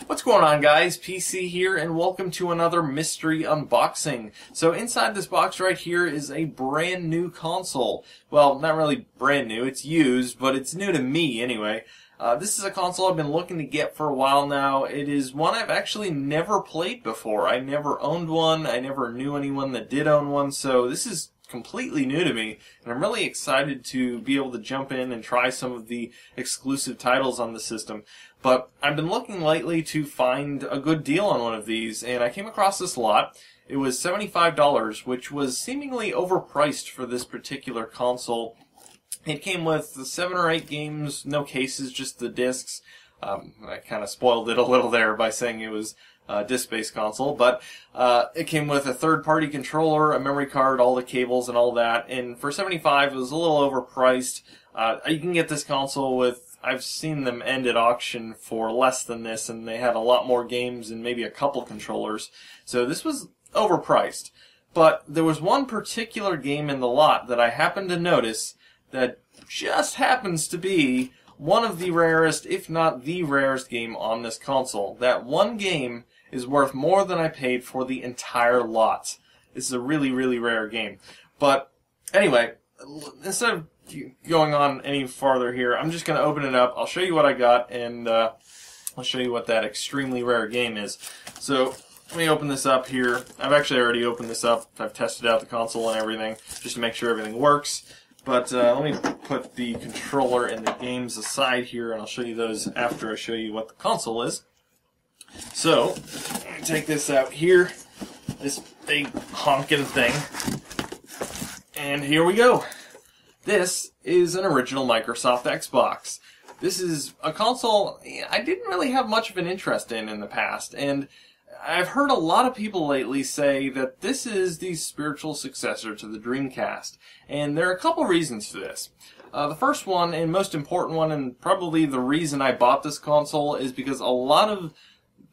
What's going on, guys? PC here, and welcome to another mystery unboxing. So inside this box right here is a brand new console. Well, not really brand new, it's used, but it's new to me anyway. This is a console I've been looking to get for a while now. It is one I've actually never played before. I never owned one, I never knew anyone that did own one, so this is completely new to me, and I'm really excited to be able to jump in and try some of the exclusive titles on the system. But I've been looking lately to find a good deal on one of these, and I came across this lot. It was $75, which was seemingly overpriced for this particular console. It came with 7 or 8 games, no cases, just the discs. I kind of spoiled it a little there by saying it was a disc-based console, but it came with a third-party controller, a memory card, all the cables, and all that. And for $75, it was a little overpriced. You can get this console with, I've seen them end at auction for less than this, and they had a lot more games and maybe a couple controllers. So this was overpriced. But there was one particular game in the lot that I happened to notice that just happens to be one of the rarest, if not the rarest game on this console. That one game is worth more than I paid for the entire lot. This is a really, really rare game. But anyway, instead of going on any farther here, I'm just going to open it up. I'll show you what I got, and I'll show you what that extremely rare game is. So let me open this up here. I've actually already opened this up. I've tested out the console and everything just to make sure everything works. But let me put the controller and the games aside here, and I'll show you those after I show you what the console is. So, let me take this out here, this big honking thing, and here we go. This is an original Microsoft Xbox. This is a console I didn't really have much of an interest in the past, and I've heard a lot of people lately say that this is the spiritual successor to the Dreamcast, and there are a couple reasons for this. The first one, and most important one, and probably the reason I bought this console, is because a lot of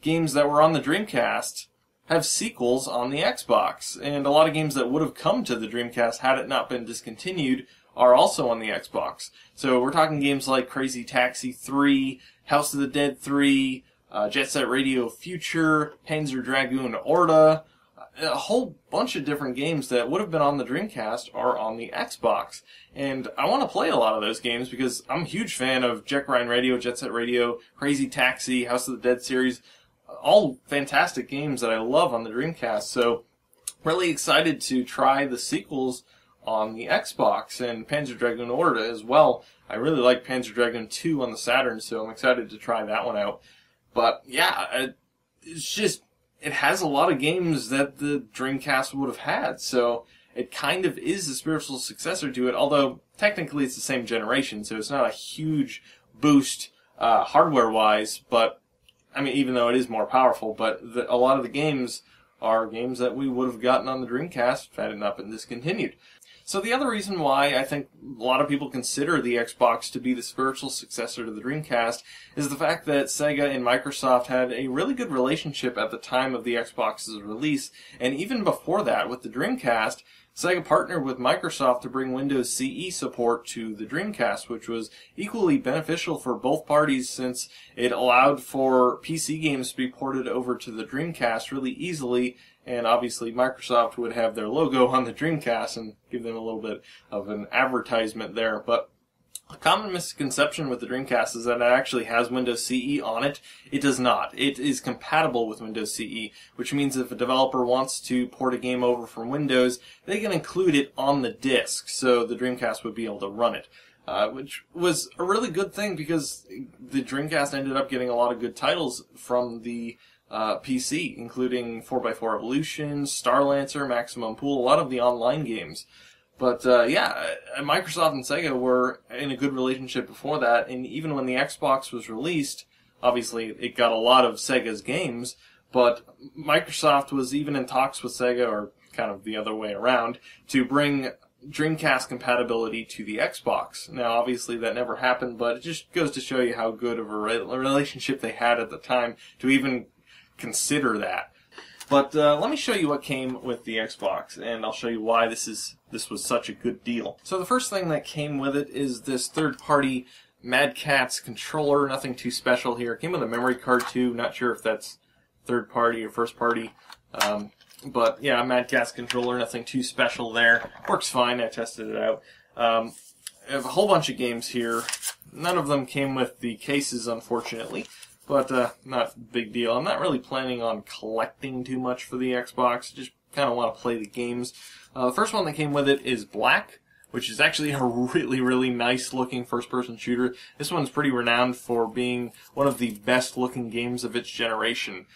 games that were on the Dreamcast have sequels on the Xbox, and a lot of games that would have come to the Dreamcast had it not been discontinued are also on the Xbox. So we're talking games like Crazy Taxi 3, House of the Dead 3, Jet Set Radio Future, Panzer Dragoon Orta, a whole bunch of different games that would have been on the Dreamcast are on the Xbox. And I want to play a lot of those games because I'm a huge fan of Jet Grind Radio, Jet Set Radio, Crazy Taxi, House of the Dead series, all fantastic games that I love on the Dreamcast. So really excited to try the sequels on the Xbox, and Panzer Dragoon Orta as well. I really like Panzer Dragoon 2 on the Saturn, so I'm excited to try that one out. But yeah, it's just, it has a lot of games that the Dreamcast would have had, so it kind of is a spiritual successor to it, although technically it's the same generation, so it's not a huge boost hardware-wise, but, I mean, even though it is more powerful, but a lot of the games are games that we would have gotten on the Dreamcast had it not been discontinued. So the other reason why I think a lot of people consider the Xbox to be the spiritual successor to the Dreamcast is the fact that Sega and Microsoft had a really good relationship at the time of the Xbox's release, and even before that, with the Dreamcast, Sega partnered with Microsoft to bring Windows CE support to the Dreamcast, which was equally beneficial for both parties since it allowed for PC games to be ported over to the Dreamcast really easily, and obviously Microsoft would have their logo on the Dreamcast and give them a little bit of an advertisement there. But a common misconception with the Dreamcast is that it actually has Windows CE on it. It does not. It is compatible with Windows CE, which means if a developer wants to port a game over from Windows, they can include it on the disk, so the Dreamcast would be able to run it. Which was a really good thing because the Dreamcast ended up getting a lot of good titles from the PC, including 4x4 Evolution, Starlancer, Maximum Pool, a lot of the online games. But yeah, Microsoft and Sega were in a good relationship before that, and even when the Xbox was released, obviously it got a lot of Sega's games, but Microsoft was even in talks with Sega, or kind of the other way around, to bring Dreamcast compatibility to the Xbox. Now, obviously that never happened, but it just goes to show you how good of a relationship they had at the time to even consider that. But let me show you what came with the Xbox, and I'll show you why this was such a good deal. So the first thing that came with it is this third-party Mad Catz controller. Nothing too special here. It came with a memory card too. Not sure if that's third-party or first-party. But yeah, Mad Catz controller. Nothing too special there. Works fine. I tested it out. I have a whole bunch of games here. None of them came with the cases, unfortunately. But not a big deal. I'm not really planning on collecting too much for the Xbox. Just kind of want to play the games. The first one that came with it is Black, which is actually a really, really nice looking first-person shooter. This one's pretty renowned for being one of the best looking games of its generation.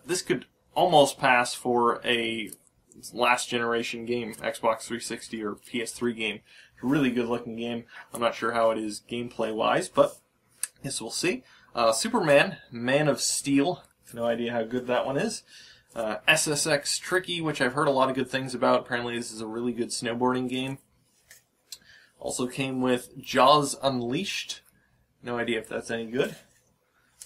This could almost pass for a last generation game, Xbox 360 or PS3 game. It's a really good looking game. I'm not sure how it is gameplay wise, but I guess we'll see. Superman, Man of Steel. No idea how good that one is. SSX Tricky, which I've heard a lot of good things about. Apparently this is a really good snowboarding game. Also came with Jaws Unleashed. No idea if that's any good.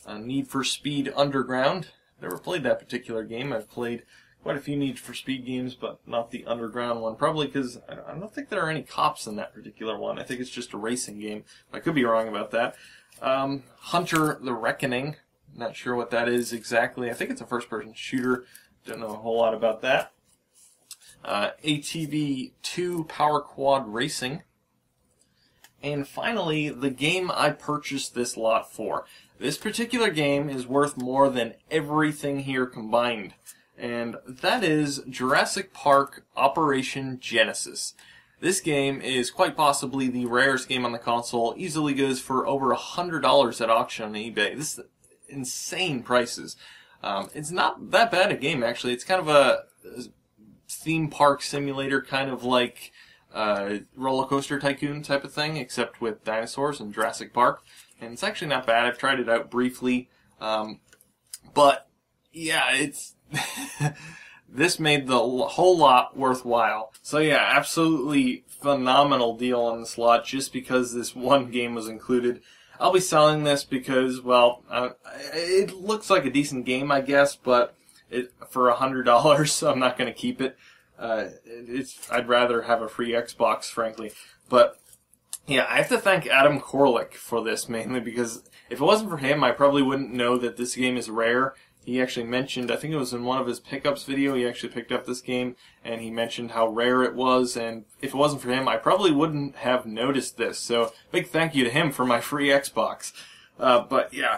Need for Speed Underground. Never played that particular game. I've played quite a few Need for Speed games, but not the Underground one. Probably because I don't think there are any cops in that particular one. I think it's just a racing game. I could be wrong about that. Hunter the Reckoning. Not sure what that is exactly. I think it's a first-person shooter. Don't know a whole lot about that. ATV 2 Power Quad Racing. And finally, the game I purchased this lot for. This particular game is worth more than everything here combined. And that is Jurassic Park Operation Genesis. This game is quite possibly the rarest game on the console. Easily goes for over $100 at auction on eBay. This is insane prices. It's not that bad a game, actually. It's kind of a theme park simulator, kind of like Roller Coaster Tycoon type of thing, except with dinosaurs and Jurassic Park. And it's actually not bad. I've tried it out briefly. But, yeah, it's... This made the whole lot worthwhile. So yeah, absolutely phenomenal deal on this lot just because this one game was included. I'll be selling this because, well, it looks like a decent game, I guess, but for $100, so I'm not going to keep it. I'd rather have a free Xbox, frankly. But yeah, I have to thank Adam Korlick for this mainly because if it wasn't for him, I probably wouldn't know that this game is rare. He actually mentioned, I think it was in one of his pickups video, he actually picked up this game, and he mentioned how rare it was, and if it wasn't for him, I probably wouldn't have noticed this, so big thank you to him for my free Xbox. But yeah,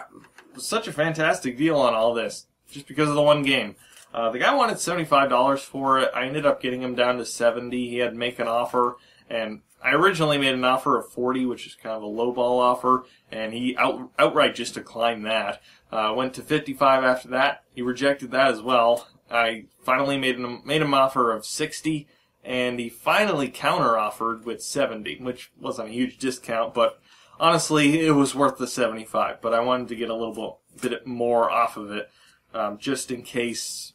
it was such a fantastic deal on all this, just because of the one game. The guy wanted $75 for it. I ended up getting him down to $70. He had to make an offer, and I originally made an offer of $40, which is kind of a lowball offer, and he outright just declined that. Went to $55 after that. He rejected that as well. I finally made him an offer of $60, and he finally counter-offered with $70, which wasn't a huge discount, but honestly, it was worth the $75. But I wanted to get a little bit more off of it, just in case,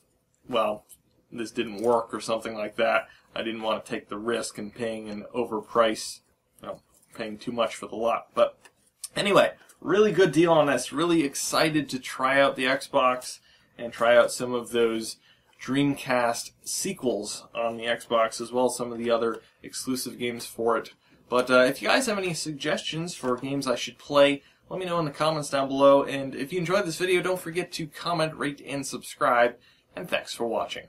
well, this didn't work or something like that. I didn't want to take the risk in paying an overprice, paying too much for the lot. But anyway, really good deal on this. Really excited to try out the Xbox and try out some of those Dreamcast sequels on the Xbox, as well as some of the other exclusive games for it. But if you guys have any suggestions for games I should play, let me know in the comments down below. And if you enjoyed this video, don't forget to comment, rate, and subscribe. And thanks for watching.